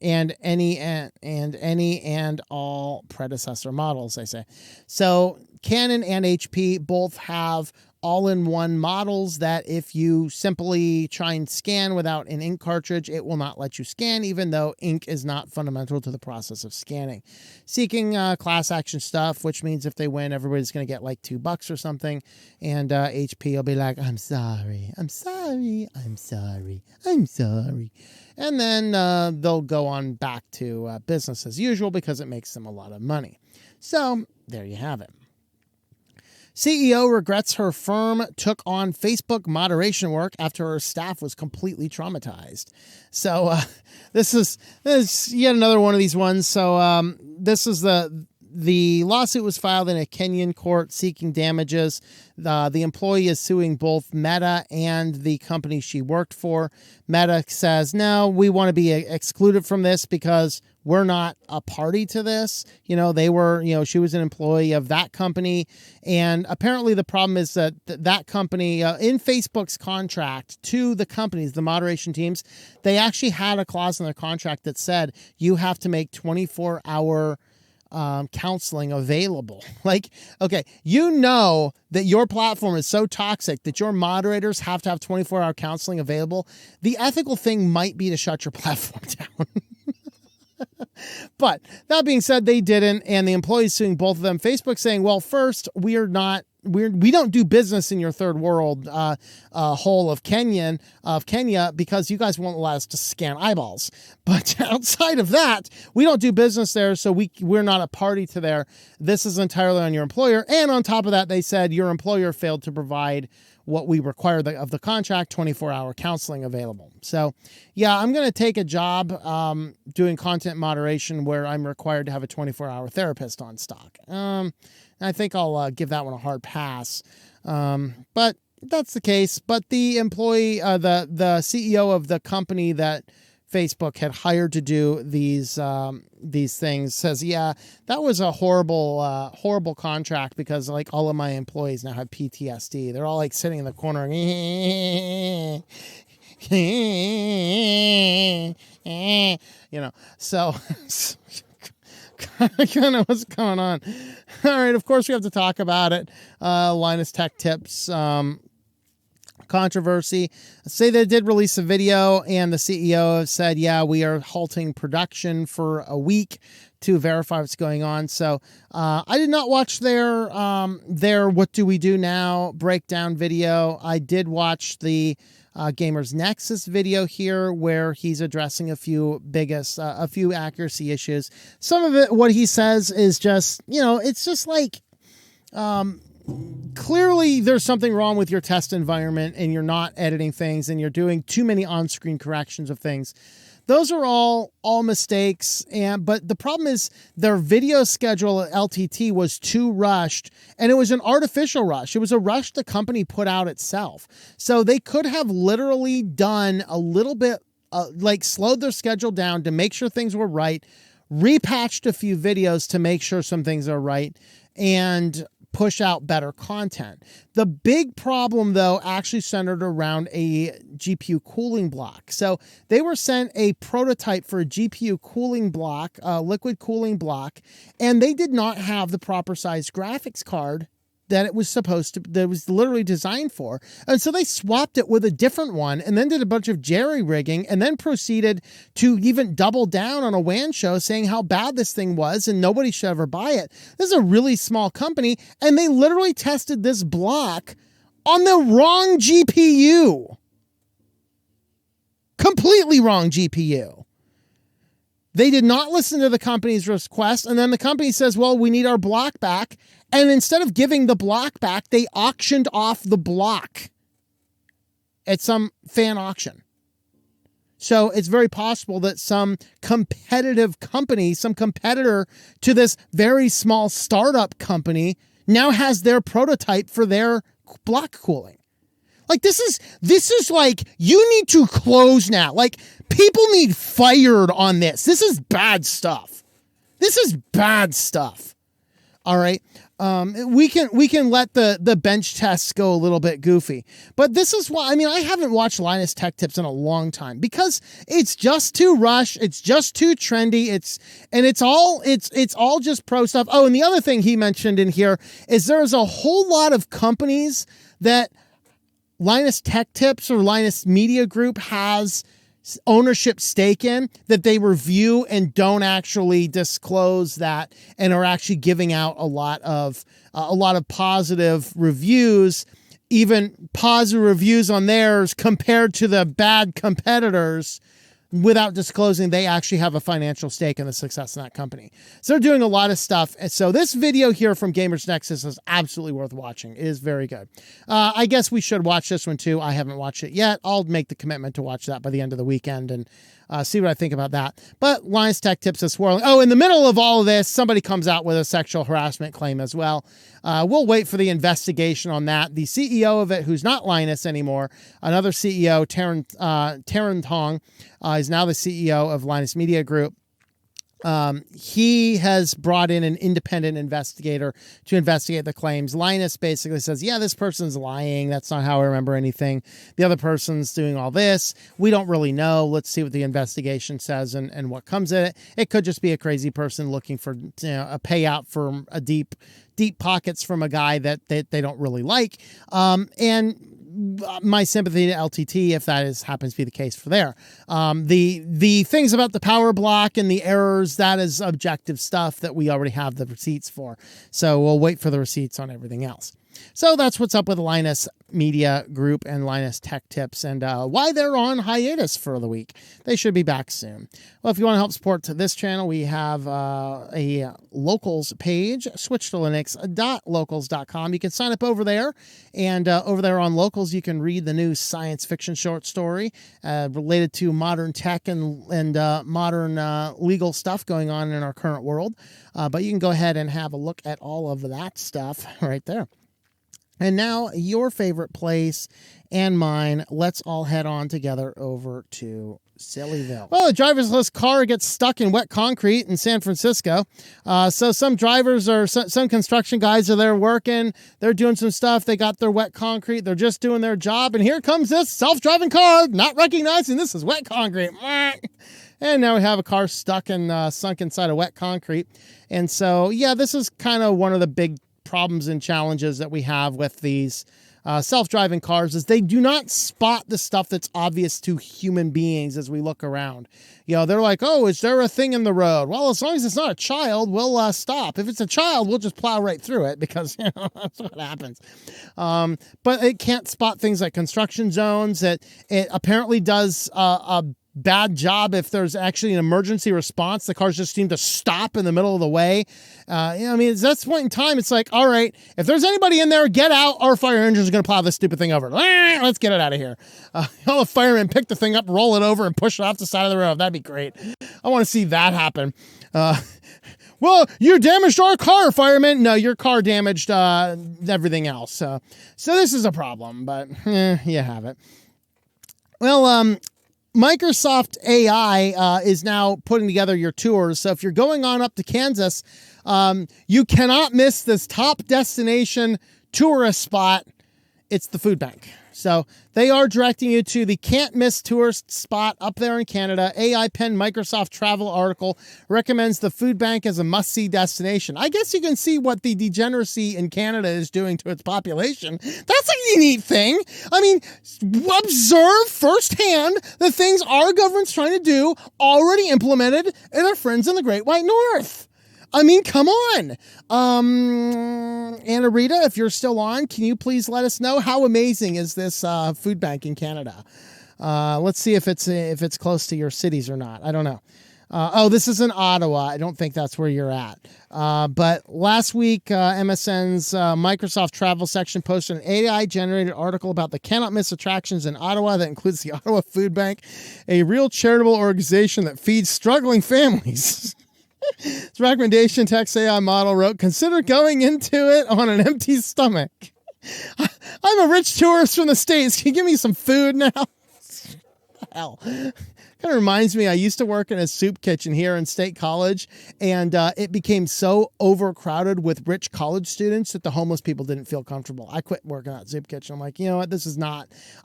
any and all predecessor models, I say. So Canon and HP both have all-in-one models that if you simply try and scan without an ink cartridge, it will not let you scan, even though ink is not fundamental to the process of scanning. Seeking class action stuff, which means if they win, everybody's going to get like $2 or something, and HP will be like, I'm sorry. And then they'll go on back to business as usual because it makes them a lot of money. So there you have it. CEO regrets her firm took on Facebook moderation work after her staff was completely traumatized. So this is yet another one of these ones. So this is the lawsuit was filed in a Kenyan court seeking damages. The employee is suing both Meta and the company she worked for. Meta says, no, we want to be excluded from this because we're not a party to this. They were, she was an employee of that company. And apparently the problem is that that company in Facebook's contract to the companies, the moderation teams, they actually had a clause in their contract that said you have to make 24-hour counseling available. Like, okay, that your platform is so toxic that your moderators have to have 24-hour counseling available. The ethical thing might be to shut your platform down. But that being said, they didn't, and the employees suing both of them. Facebook saying, well, first, we don't do business in your third world whole of Kenya because you guys won't allow us to scan eyeballs. But outside of that, we don't do business there, so we're not a party to there. This is entirely on your employer. And on top of that, they said your employer failed to provide what we require of the contract, 24-hour counseling available. So, yeah, I'm going to take a job doing content moderation where I'm required to have a 24-hour therapist on stock. I think I'll give that one a hard pass. But that's the case. But the employee, the CEO of the company that Facebook had hired to do these things says, yeah, that was a horrible contract because like all of my employees now have PTSD. They're all like sitting in the corner. So kind of what's going on. All right. Of course we have to talk about it. Linus Tech tips, controversy. Say they did release a video and the CEO said, yeah, we are halting production for a week to verify what's going on. So I did not watch their What Do We Do Now breakdown video. I did watch the Gamers Nexus video here where he's addressing a few accuracy issues. Some of it, what he says is just, it's just like, clearly there's something wrong with your test environment and you're not editing things and you're doing too many on-screen corrections of things. Those are all mistakes. But the problem is their video schedule at LTT was too rushed, and it was an artificial rush. It was a rush the company put out itself. So they could have literally done a little bit, slowed their schedule down to make sure things were right, repatched a few videos to make sure some things are right, and push out better content. The big problem, though, actually centered around a GPU cooling block. So they were sent a prototype for a GPU cooling block, a liquid cooling block, and they did not have the proper size graphics card that it was that was literally designed for. And so they swapped it with a different one and then did a bunch of jerry-rigging and then proceeded to even double down on a WAN show saying how bad this thing was and nobody should ever buy it. This is a really small company, and they literally tested this block on the wrong GPU. Completely wrong GPU. They did not listen to the company's request, and then the company says, well, we need our block back. And instead of giving the block back, they auctioned off the block at some fan auction. So it's very possible that some competitive company, some competitor to this very small startup company now has their prototype for their block cooling. Like, this is like, you need to close now. Like, people need fired on this. This is bad stuff. This is bad stuff. All right. We can let the bench tests go a little bit goofy, but this is why, I haven't watched Linus Tech Tips in a long time because it's just too rushed. It's just too trendy. It's all just pro stuff. Oh, and the other thing he mentioned in here is there's a whole lot of companies that Linus Tech Tips or Linus Media Group has ownership stake in that they review and don't actually disclose that and are actually giving out a lot of positive reviews, even positive reviews on theirs compared to the bad competitors. without disclosing they actually have a financial stake in the success of that company. So they're doing a lot of stuff. And so this video here from Gamers Nexus is absolutely worth watching. It is very good. I guess we should watch this one too. I haven't watched it yet. I'll make the commitment to watch that by the end of the weekend and see what I think about that. But Linus Tech tips us swirling. Oh, in the middle of all of this, somebody comes out with a sexual harassment claim as well. We'll wait for the investigation on that. The CEO of it, who's not Linus anymore, another CEO, Taryn Tong, is now the CEO of Linus Media Group. He has brought in an independent investigator to investigate the claims. Linus basically says, yeah, this person's lying. That's not how I remember anything. The other person's doing all this. We don't really know. Let's see what the investigation says and what comes in it. It could just be a crazy person looking for a payout for a deep pockets from a guy that they don't really like. And my sympathy to LTT if that happens to be the case for there. The things about the power block and the errors, that is objective stuff that we already have the receipts for. So we'll wait for the receipts on everything else. So that's what's up with Linus Media Group and Linus Tech Tips and why they're on hiatus for the week. They should be back soon. Well, if you want to help support this channel, we have a locals page, SwitchedToLinux.locals.com. You can sign up over there, and over there on locals, you can read the new science fiction short story related to modern tech and modern legal stuff going on in our current world. But you can go ahead and have a look at all of that stuff right there. And now your favorite place and mine, let's all head on together over to SillyVille. Well, a driverless car gets stuck in wet concrete in San Francisco. So some drivers or some construction guys are there working. They're doing some stuff. They got their wet concrete. They're just doing their job. And here comes this self-driving car, not recognizing this is wet concrete. And now we have a car stuck and sunk inside of wet concrete. And so, yeah, this is kind of one of the big problems and challenges that we have with these self-driving cars is they do not spot the stuff that's obvious to human beings as we look around. You know, they're like, oh, is there a thing in the road? Well, as long as it's not a child, we'll stop. If it's a child, we'll just plow right through it because, you know, that's what happens. But it can't spot things like construction zones. It apparently does a bad job if there's actually an emergency response. The cars just seem to stop in the middle of the way. I mean, at that point in time, it's like, all right, if there's anybody in there, get out. Our fire engines are going to plow this stupid thing over. Let's get it out of here. All the firemen pick the thing up, roll it over, and push it off the side of the road. That'd be great. I want to see that happen. Well, you damaged our car, fireman. No, your car damaged everything else. So this is a problem, but you have it. Well, Microsoft AI is now putting together your tours. So if you're going on up to Kansas, you cannot miss this top destination tourist spot. It's the food bank. So they are directing you to the can't miss tourist spot up there in Canada. AI penned Microsoft travel article recommends the food bank as a must-see destination. I guess you can see what the degeneracy in Canada is doing to its population. That's a neat thing. I mean, observe firsthand the things our government's trying to do, already implemented in our friends in the Great White North. I mean, come on. Anna Rita, if you're still on, can you please let us know how amazing is this food bank in Canada? Let's see if it's close to your cities or not. I don't know. Oh, this is in Ottawa. I don't think that's where you're at. But last week, MSN's Microsoft travel section posted an AI-generated article about the cannot miss attractions in Ottawa that includes the Ottawa Food Bank, a real charitable organization that feeds struggling families. Its recommendation text AI model wrote, consider going into it on an empty stomach. I'm a rich tourist from the States. Can you give me some food now? Hell. Kind of reminds me, I used to work in a soup kitchen here in State College, and it became so overcrowded with rich college students that the homeless people didn't feel comfortable. I quit working at that soup kitchen. I'm like, you know what,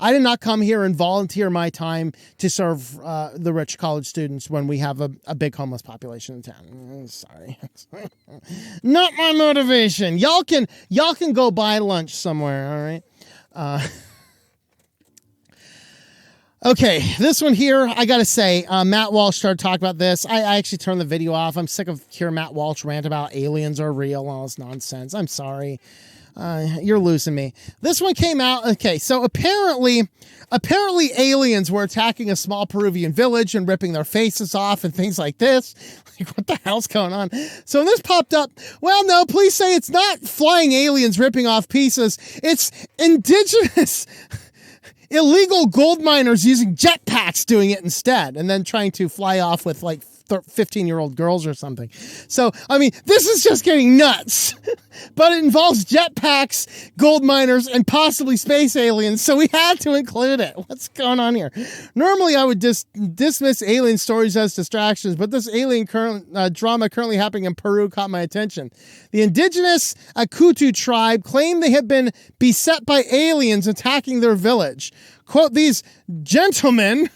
I did not come here and volunteer my time to serve the rich college students when we have a big homeless population in town. Sorry. Not my motivation. Y'all can go buy lunch somewhere, all right? Okay, this one here, I gotta say, Matt Walsh started talking about this. I actually turned the video off. I'm sick of hearing Matt Walsh rant about aliens are real and all this nonsense. I'm sorry. You're losing me. This one came out. Okay, so apparently aliens were attacking a small Peruvian village and ripping their faces off and things like this. Like, what the hell's going on? So when this popped up, well, no, please say it's not flying aliens ripping off pieces. It's indigenous illegal gold miners using jetpacks doing it instead, and then trying to fly off with like 15-year-old girls or something. So, I mean, this is just getting nuts, but it involves jetpacks, gold miners, and possibly space aliens, so we had to include it. What's going on here? Normally, I would dismiss alien stories as distractions, but this alien drama currently happening in Peru caught my attention. The indigenous Akutu tribe claimed they had been beset by aliens attacking their village. Quote, these gentlemen...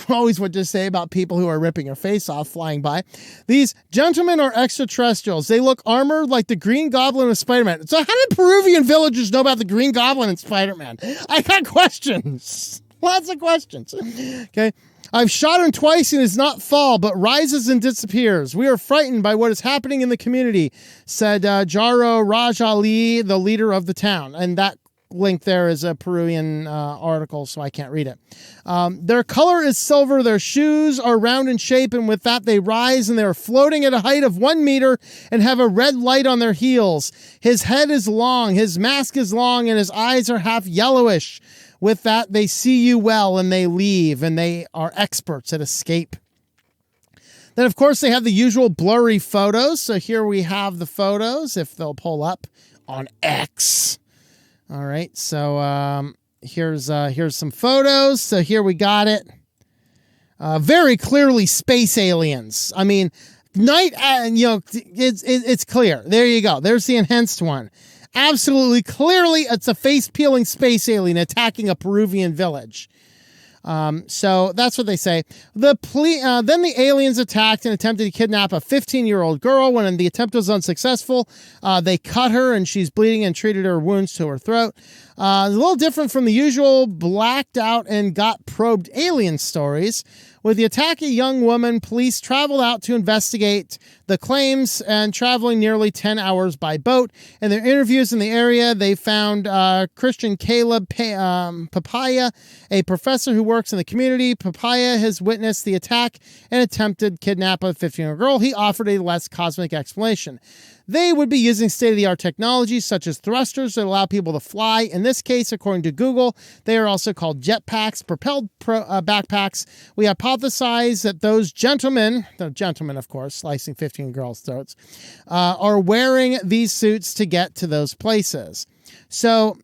always what to say about people who are ripping your face off flying by. These gentlemen are extraterrestrials. They look armored like the Green Goblin of Spider-Man. So how did Peruvian villagers know about the Green Goblin and Spider-Man? I got questions. Lots of questions. Okay. I've shot him twice and does not fall, but rises and disappears. We are frightened by what is happening in the community, said Jaro Raj Ali, the leader of the town. And that link there is a Peruvian article, so I can't read it. Their color is silver. Their shoes are round in shape, and with that they rise, and they are floating at a height of 1 meter and have a red light on their heels. His head is long, his mask is long, and his eyes are half yellowish. With that, they see you well, and they leave, and they are experts at escape. Then, of course, they have the usual blurry photos. So here we have the photos, if they'll pull up on X. All right, so here's some photos. So here we got it. Very clearly space aliens. I mean, it's clear. There you go. There's the enhanced one. Absolutely, clearly, it's a face-peeling space alien attacking a Peruvian village. So that's what they say. Then the aliens attacked and attempted to kidnap a 15-year-old girl. When the attempt was unsuccessful, they cut her and she's bleeding and treated her wounds to her throat. A little different from the usual blacked out and got probed alien stories. With the attack, a young woman, police traveled out to investigate the claims and traveling nearly 10 hours by boat. In their interviews in the area, they found Christian Caleb Papaya, a professor who works in the community. Papaya has witnessed the attack and attempted kidnap a 15-year-old girl. He offered a less cosmic explanation. They would be using state-of-the-art technology such as thrusters that allow people to fly. In this case, according to Google, they are also called jetpacks, propelled backpacks. We hypothesize that those gentlemen, of course, slicing 15 girls' throats, are wearing these suits to get to those places. So,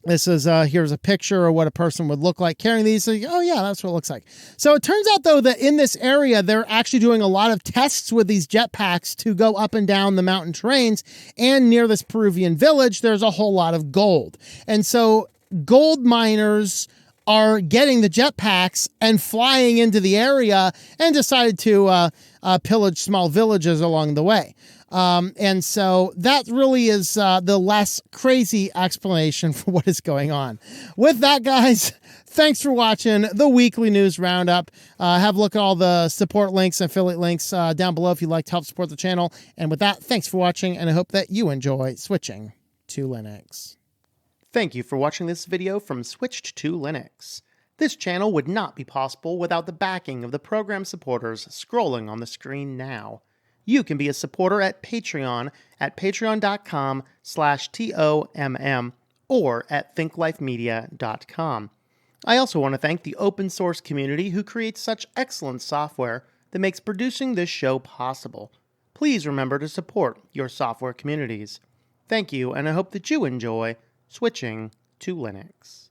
this is, here's a picture of what a person would look like carrying these. So, oh yeah, that's what it looks like. So it turns out though that in this area, they're actually doing a lot of tests with these jetpacks to go up and down the mountain terrains. And near this Peruvian village, there's a whole lot of gold. And so gold miners are getting the jetpacks and flying into the area and decided to pillage small villages along the way. And so that really is the less crazy explanation for what is going on. With that, guys, thanks for watching the Weekly News Roundup. Have a look at all the support links and affiliate links down below if you'd like to help support the channel. And with that, thanks for watching, and I hope that you enjoy switching to Linux. Thank you for watching this video from Switched to Linux. This channel would not be possible without the backing of the program supporters scrolling on the screen now. You can be a supporter at Patreon at patreon.com/TOMM or at thinklifemedia.com. I also want to thank the open source community who creates such excellent software that makes producing this show possible. Please remember to support your software communities. Thank you, and I hope that you enjoy switching to Linux.